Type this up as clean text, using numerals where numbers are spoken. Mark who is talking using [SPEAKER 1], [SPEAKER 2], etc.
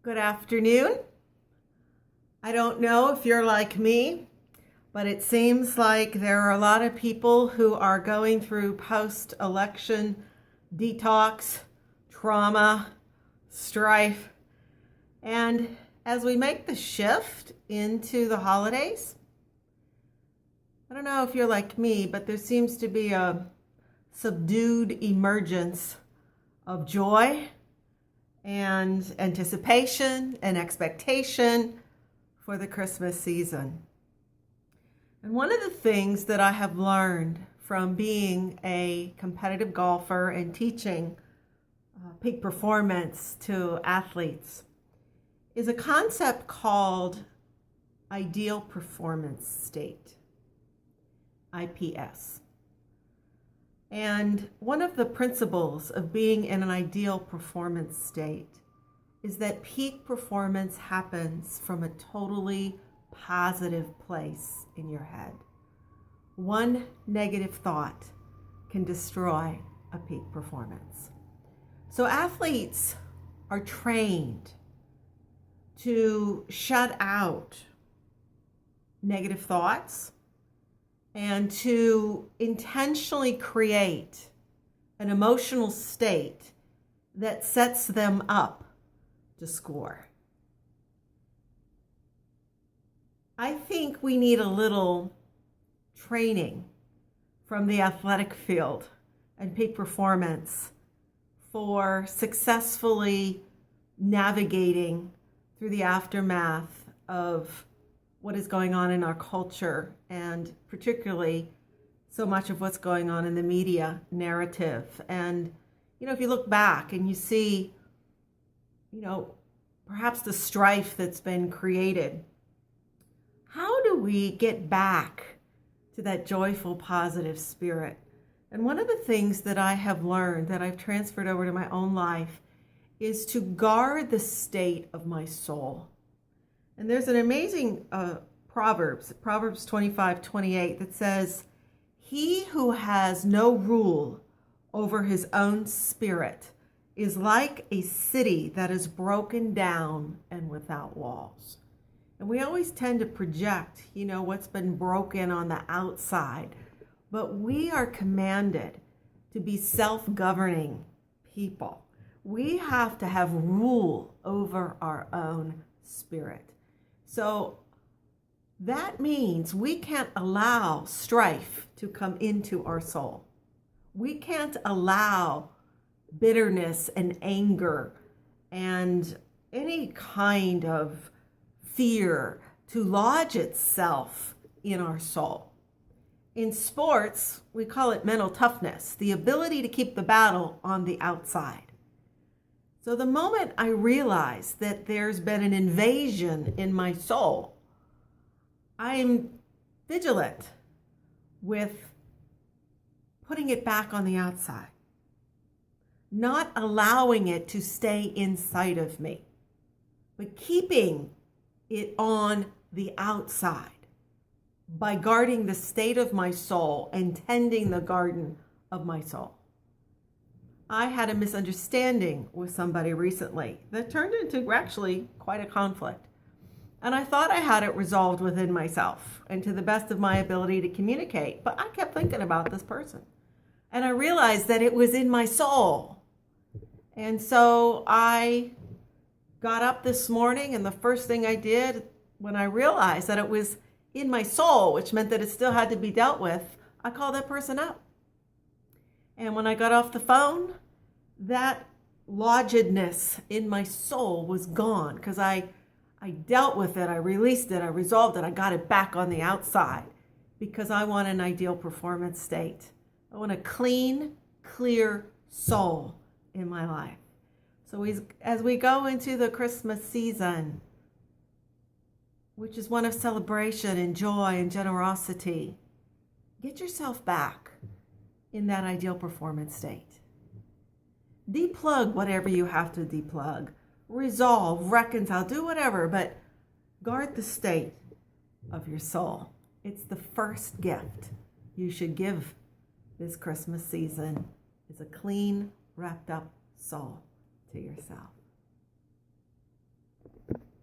[SPEAKER 1] Good afternoon. I don't know if you're like me, but it seems like there are a lot of people who are going through post-election detox, trauma, strife. And as we make the shift into the holidays, I don't know if you're like me, but there seems to be a subdued emergence of joy and anticipation and expectation for the Christmas season. And one of the things that I have learned from being a competitive golfer and teaching peak performance to athletes is a concept called ideal performance state, IPS. And one of the principles of being in an ideal performance state is that peak performance happens from a totally positive place in your head. One negative thought can destroy a peak performance. So athletes are trained to shut out negative thoughts and to intentionally create an emotional state that sets them up to score. I think we need a little training from the athletic field and peak performance for successfully navigating through the aftermath of what is going on in our culture, and particularly so much of what's going on in the media narrative. And, if you look back and you see, perhaps the strife that's been created, how do we get back to that joyful, positive spirit? And one of the things that I have learned that I've transferred over to my own life is to guard the state of my soul. And there's an amazing Proverbs 25:28 that says, "He who has no rule over his own spirit is like a city that is broken down and without walls." And we always tend to project, what's been broken on the outside. But we are commanded to be self-governing people. We have to have rule over our own spirit. So that means we can't allow strife to come into our soul. We can't allow bitterness and anger and any kind of fear to lodge itself in our soul. In sports, we call it mental toughness, the ability to keep the battle on the outside. So the moment I realize that there's been an invasion in my soul, I'm vigilant with putting it back on the outside, not allowing it to stay inside of me, but keeping it on the outside by guarding the state of my soul and tending the garden of my soul. I had a misunderstanding with somebody recently that turned into actually quite a conflict. And I thought I had it resolved within myself and to the best of my ability to communicate. But I kept thinking about this person. And I realized that it was in my soul. And so I got up this morning, and the first thing I did when I realized that it was in my soul, which meant that it still had to be dealt with, I called that person up. And when I got off the phone, that lodgedness in my soul was gone because I dealt with it, I released it, I resolved it, I got it back on the outside because I want an ideal performance state. I want a clean, clear soul in my life. So as we go into the Christmas season, which is one of celebration and joy and generosity, get yourself back in that ideal performance state. Deplug whatever you have to deplug. Resolve, reconcile, do whatever, but guard the state of your soul. It's the first gift you should give this Christmas season, is a clean, wrapped up soul to yourself.